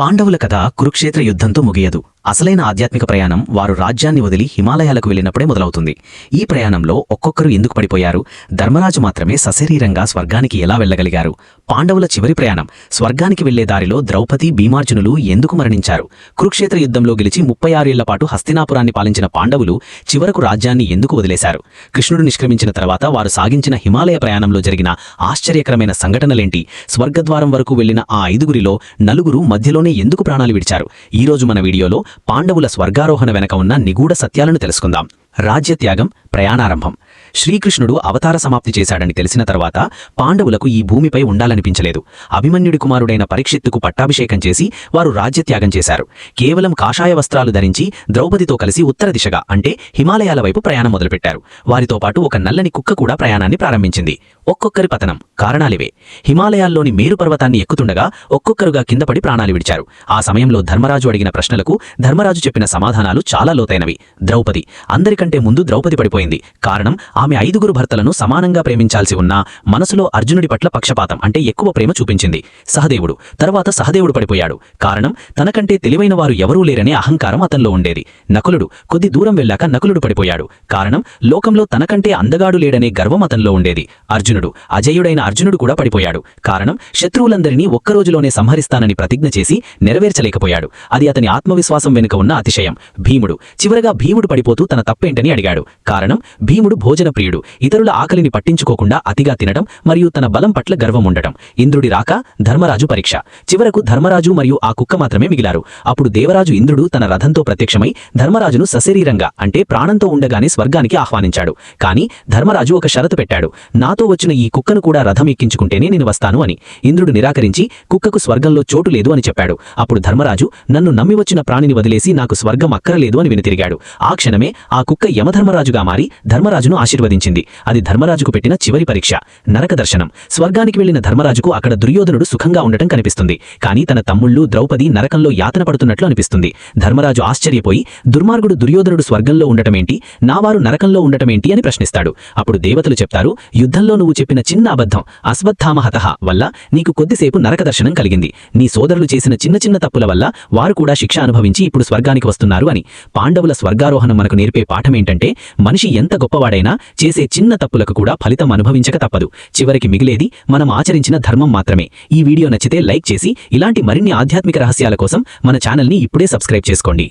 పాండవుల కథ కురుక్షేత్ర యుద్ధంతో ముగియదు. అసలైన ఆధ్యాత్మిక ప్రయాణం వారు రాజ్యాన్ని వదిలి హిమాలయాలకు వెళ్ళినప్పుడే మొదలవుతుంది. ఈ ప్రయాణంలో ఒక్కొక్కరు ఎందుకు పడిపోయారు? ధర్మరాజు మాత్రమే సశరీరంగా స్వర్గానికి ఎలా వెళ్లగలిగారు? పాండవుల చివరి ప్రయాణం స్వర్గానికి వెళ్లే దారిలో ద్రౌపది, భీమార్జునులు ఎందుకు మరణించారు? కురుక్షేత్ర యుద్ధంలో గెలిచి 36 ఏళ్ల పాటు హస్తినాపురాన్ని పాలించిన పాండవులు చివరకు రాజ్యాన్ని ఎందుకు వదిలేశారు? కృష్ణుడు నిష్క్రమించిన తర్వాత వారు సాగించిన హిమాలయ ప్రయాణంలో జరిగిన ఆశ్చర్యకరమైన సంఘటనలేంటి? స్వర్గద్వారం వరకు వెళ్లిన ఆ 5గురిలో 4 మధ్యలోనే ఎందుకు ప్రాణాలు విడిచారు? ఈ రోజు మన వీడియోలో పాండవుల స్వర్గారోహణ వెనక ఉన్న నిగూఢ సత్యాలను తెలుసుకుందాం. రాజ్యత్యాగం, ప్రయాణారంభం. శ్రీకృష్ణుడు అవతార సమాప్తి చేశాడని తెలిసిన తర్వాత పాండవులకు ఈ భూమిపై ఉండాలనిపించలేదు. అభిమన్యుడి కుమారుడైన పరీక్షిత్తుకు పట్టాభిషేకం చేసి వారు రాజ్యత్యాగం చేశారు. కేవలం కాషాయ వస్త్రాలు ధరించి ద్రౌపదితో కలిసి ఉత్తర దిశగా అంటే హిమాలయాల వైపు ప్రయాణం మొదలుపెట్టారు. వారితో పాటు ఒక నల్లని కుక్క కూడా ప్రయాణాన్ని ప్రారంభించింది. ఒక్కొక్కరి పతనం కారణాలివే. హిమాలయాల్లోని మేరు పర్వతాన్ని ఎక్కుతుండగా ఒక్కొక్కరుగా కిందపడి ప్రాణాలు విడిచారు. ఆ సమయంలో ధర్మరాజు అడిగిన ప్రశ్నలకు ధర్మరాజు చెప్పిన సమాధానాలు చాలా లోతైనవి. ద్రౌపది, అందరికంటే ముందు ద్రౌపది పడిపోయింది. కారణం, ఆమె 5గురు భర్తలను సమానంగా ప్రేమించాల్సి ఉన్నా మనసులో అర్జునుడి పట్ల పక్షపాతం అంటే ఎక్కువ ప్రేమ చూపించింది. సహదేవుడు, తర్వాత సహదేవుడు పడిపోయాడు. కారణం, తనకంటే తెలివైన వారు ఎవరూ లేరనే అహంకారం అతనిలో ఉండేది. నకులుడు, కొద్ది దూరం వెళ్ళాక నకులుడు పడిపోయాడు. కారణం, లోకంలో తనకంటే అందగాడు లేడనే గర్వం అతనిలో ఉండేది. అర్జునుడు, అజేయుడైన అర్జునుడు కూడా పడిపోయాడు. కారణం, శత్రువులందరినీ ఒక్కరోజులోనే సంహరిస్తానని ప్రతిజ్ఞ చేసి నెరవేర్చలేకపోయాడు. అది అతని ఆత్మవిశ్వాసం వెనుక ఉన్న అతిశయం. భీముడు, చివరగా భీముడు పడిపోతూ తన తప్పేంటని అడిగాడు. కారణం, భీముడు భోజన ప్రియుడు. ఇతరుల ఆకలిని పట్టించుకోకుండా అతిగా తినడం మరియు తన బలం పట్ల గర్వం ఉండటం. ఇంద్రుడి రాక, ధర్మరాజు పరీక్ష. చివరకు ధర్మరాజు మరియు ఆ కుక్క మాత్రమే మిగిలారు. అప్పుడు దేవరాజు ఇంద్రుడు తన రథంతో ప్రత్యక్షమై ధర్మరాజును సశరీరంగా అంటే ప్రాణంతో ఉండగానే స్వర్గానికి ఆహ్వానించాడు. కానీ ధర్మరాజు ఒక షరతు పెట్టాడు. నాతో వచ్చిన ఈ కుక్కను కూడా రథం ఎక్కించుకుంటేనే నేను వస్తాను అని. ఇంద్రుడు నిరాకరించి కుక్కకు స్వర్గంలో చోటు లేదు అని చెప్పాడు. అప్పుడు ధర్మరాజు, నన్ను నమ్మి వచ్చిన ప్రాణిని వదిలేసి నాకు స్వర్గం అక్కరలేదు అని వెనుతిరిగాడు. ఆ క్షణమే ఆ కుక్క యమధర్మరాజుగా మారి ధర్మరాజును ఆశీర్వదించింది. అది ధర్మరాజుకు పెట్టిన చివరి పరీక్ష. నరక దర్శనం. స్వర్గానికి వెళ్లిన ధర్మరాజుకు అక్కడ దుర్యోధనుడు సుఖంగా ఉండటం కనిపిస్తుంది. కానీ తన తమ్ముళ్ళు ద్రౌపది నరకంలో యాతన పడుతున్నట్లు అనిపిస్తుంది. ధర్మరాజు ఆశ్చర్యపోయి, దుర్మార్గుడు దుర్యోధనుడు స్వర్గంలో ఉండటమేంటి, నావారు నరకంలో ఉండటమేంటి అని ప్రశ్నిస్తాడు. అప్పుడు దేవతలు చెప్తారు, యుద్ధంలో నువ్వు చెప్పిన చిన్న అబద్ధం అశ్వత్థామహతః వల్ల నీకు కొద్దిసేపు నరక దర్శనం కలిగింది. నీ సోదరులు చేసిన చిన్న చిన్న తప్పుల వల్ల వారు కూడా శిక్ష అనుభవించి ఇప్పుడు స్వర్గానికి వస్తున్నారు అని. పాండవుల స్వర్గారోహణం మనకు నేర్పే పాఠమేంటంటే, మనిషి ఎంత గొప్పవాడైనా చేసే చిన్న తప్పులకు కూడా ఫలితం అనుభవించక తప్పదు. చివరికి మిగిలేది మనం ఆచరించిన ధర్మం మాత్రమే. ఈ వీడియో నచ్చితే లైక్ చేసి ఇలాంటి మరిన్ని ఆధ్యాత్మిక రహస్యాల కోసం మన ఛానల్ని ఇప్పుడే సబ్స్క్రైబ్ చేసుకోండి.